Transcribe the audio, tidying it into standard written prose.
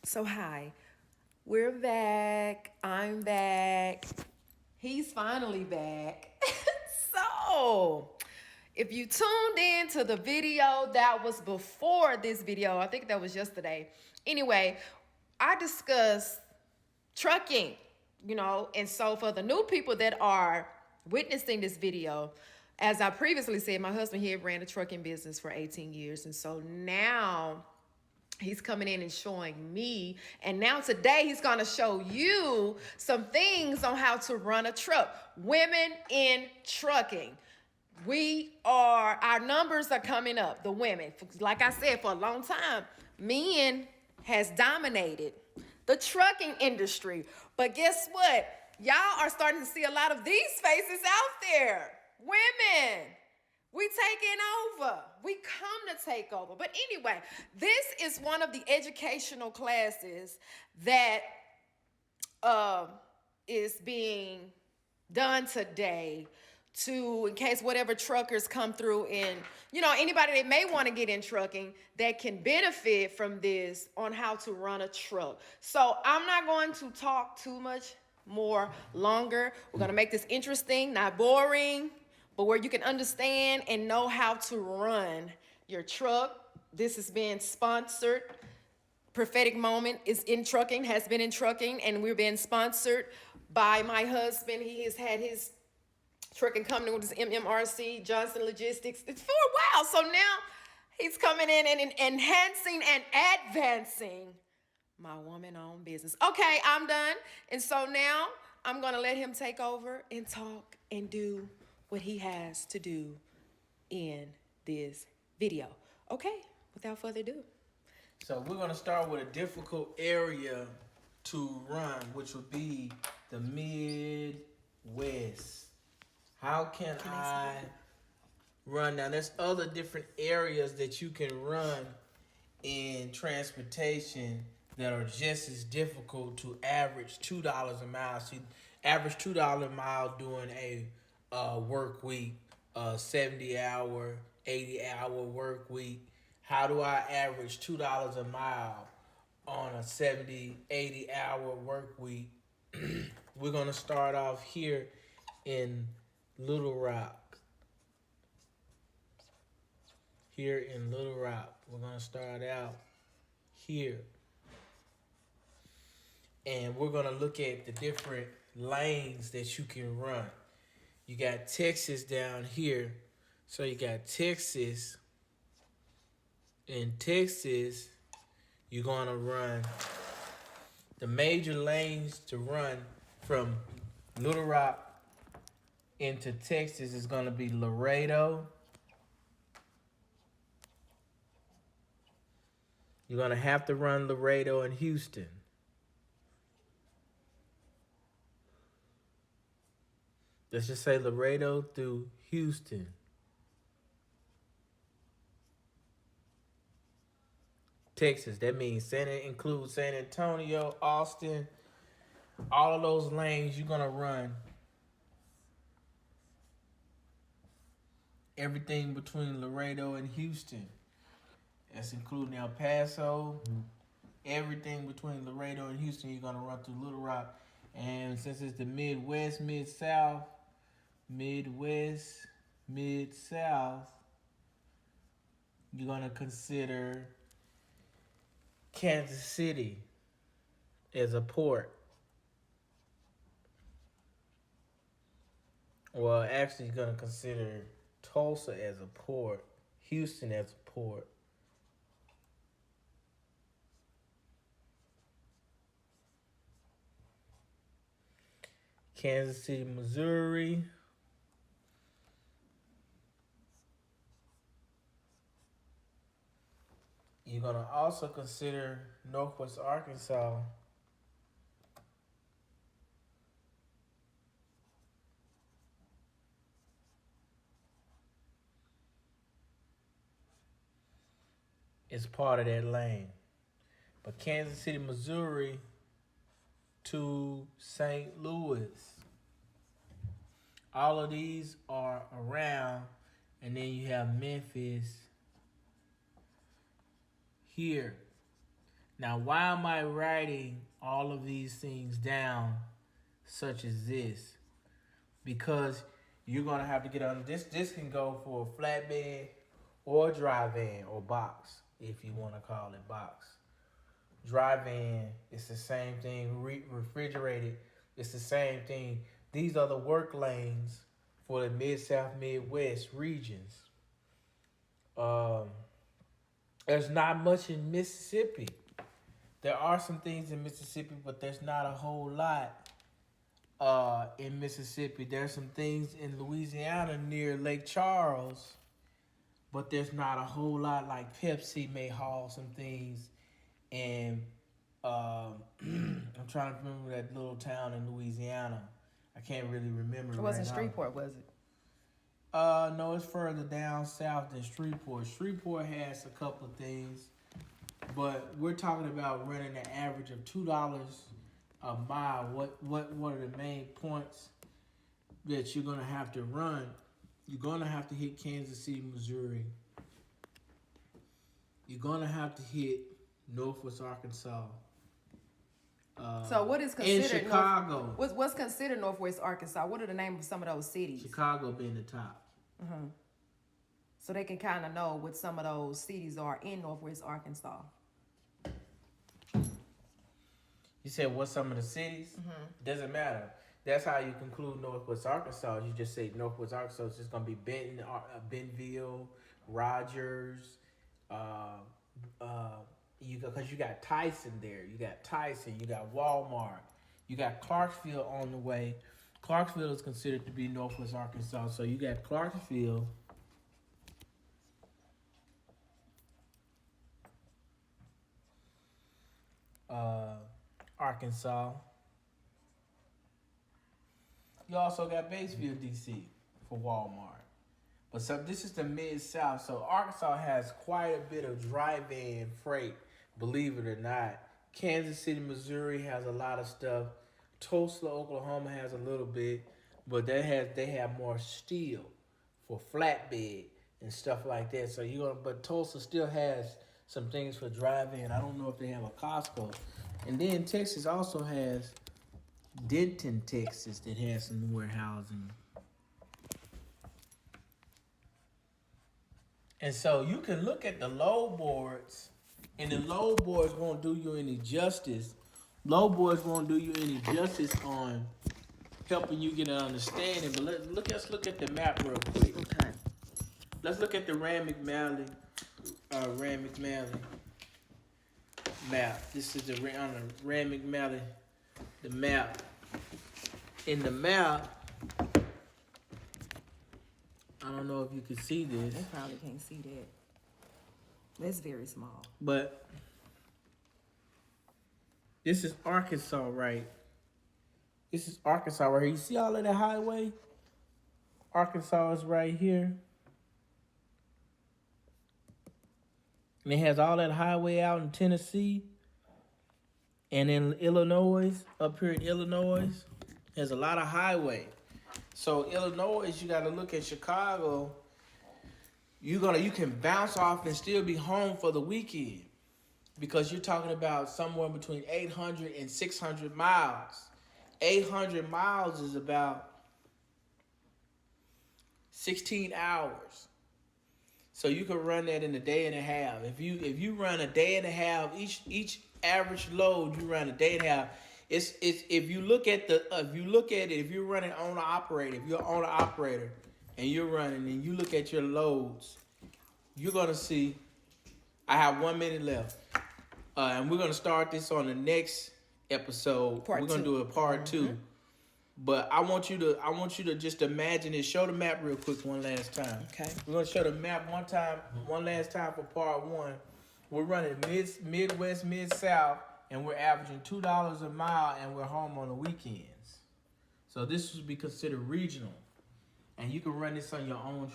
So, hi, we're back. I'm back. He's finally back. So, if you tuned in to the video that was before this video, I think that was yesterday. Anyway, I discussed trucking, and so for the new people that are witnessing this video, as I previously said, my husband here ran a trucking business for 18 years. And so now he's coming in and showing me. And now today he's going to show you some things on how to run a truck. Women in trucking. Our numbers are coming up, the women. Like I said, for a long time, men has dominated the trucking industry. But guess what? Y'all are starting to see a lot of these faces out there. Women. We taking over. We come to take over. But anyway, this is one of the educational classes that is being done today to, in case whatever truckers come through and, anybody that may want to get in trucking that can benefit from this on how to run a truck. So I'm not going to talk too much more longer. We're going to make this interesting, not boring, but where you can understand and know how to run your truck. This is being sponsored. Prophetic Moment is in trucking, has been in trucking, and we're being sponsored by my husband. He has had his trucking company with his MMRC, Johnson Logistics. It's for a while. So now he's coming in and enhancing and advancing my woman-owned business. Okay, I'm done. And so now I'm going to let him take over and talk and do what he has to do in this video. Okay, without further ado. So we're gonna start with a difficult area to run, which would be the Midwest. How can I run? Now there's other different areas that you can run in transportation that are just as difficult to average $2 a mile. So average $2 a mile doing a work week, 70-hour, 80-hour work week. How do I average $2 a mile on a 70, 80-hour work week? We're gonna start off here in Little Rock. Here in Little Rock, we're gonna start out here. And we're gonna look at the different lanes that you can run. You got Texas down here. So you got Texas. In Texas, you're gonna run the major lanes to run from Little Rock into Texas is gonna be Laredo. You're gonna have to run Laredo and Houston. Let's just say Laredo through Houston. Texas, that means includes San Antonio, Austin, all of those lanes you're gonna run. Everything between Laredo and Houston. That's including El Paso. Everything between Laredo and Houston, you're gonna run through Little Rock. And since it's the Midwest, Mid-South, Midwest, Mid-South, you're gonna consider Kansas City as a port. Well, actually, you're gonna consider Tulsa as a port, Houston as a port. Kansas City, Missouri. You're gonna also consider Northwest Arkansas. Is part of that lane. But Kansas City, Missouri to St. Louis. All of these are around, and then you have Memphis here. Now, why am I writing all of these things down, such as this? Because you're gonna have to get on this. This can go for a flatbed or a dry van or box, if you want to call it box. Dry van, it's the same thing. Refrigerated, it's the same thing. These are the work lanes for the Mid-South, Midwest regions. There's not much in Mississippi. There are some things in Mississippi, but there's not a whole lot in Mississippi. There's some things in Louisiana near Lake Charles, but there's not a whole lot. Like Pepsi may haul some things, and I'm trying to remember that little town in Louisiana. I can't really remember. It wasn't right Shreveport, was it? No, it's further down south than Shreveport. Shreveport has a couple of things, but we're talking about running an average of $2 a mile. What are the main points that you're gonna have to run? You're gonna have to hit Kansas City, Missouri. You're gonna have to hit Northwest Arkansas. So what is In considered Chicago? what's considered Northwest Arkansas? What are the names of some of those cities? Chicago being the top. So they can kind of know what some of those cities are in Northwest Arkansas. You said what some of the cities? Doesn't matter. That's how you conclude Northwest Arkansas. You just say Northwest Arkansas. It's just gonna be Benton, Bentonville, Rogers. Because you got Tyson there. You got Tyson. You got Walmart. You got Clarksville on the way. Clarksville is considered to be Northwest Arkansas. So you got Clarksville. Arkansas. You also got Batesville, DC for Walmart. But so this is the Mid-South. So Arkansas has quite a bit of dry van freight, believe it or not. Kansas City, Missouri has a lot of stuff. Tulsa, Oklahoma has a little bit, but they have more steel for flatbed and stuff like that. So but Tulsa still has some things for dry van. I don't know if they have a Costco. And then Texas also has Denton, Texas, that has some warehousing. And so you can look at the load boards, and the load boards won't do you any justice. Load boards won't do you any justice on helping you get an understanding. But let's look at the map real quick. Okay. Let's look at the Rand McNally map. This is on the Rand McNally, the map. In the map, I don't know if you can see this. They probably can't see that. That's very small. But this is Arkansas, right? This is Arkansas right here. You see all of the highway? Arkansas is right here. And it has all that highway out in Tennessee. And in Illinois, up here in Illinois, there's a lot of highway. So Illinois, you got to look at Chicago. You can bounce off and still be home for the weekend, because you're talking about somewhere between 800 and 600 miles. 800 miles is about 16 hours. So you can run that in a day and a half. If you run a day and a half, each average load you run a day and a half. It's if you look at it, if you're running owner operator, if you're owner operator and you're running and you look at your loads, you're gonna see. I have 1 minute left, and we're gonna start this on the next episode. We're gonna do a part 2. But I want you to just imagine it. Show the map real quick one last time. Okay. We're gonna show the map one last time for part 1. We're running Midwest, Mid-South, and we're averaging $2 a mile, and we're home on the weekends. So this would be considered regional, and you can run this on your own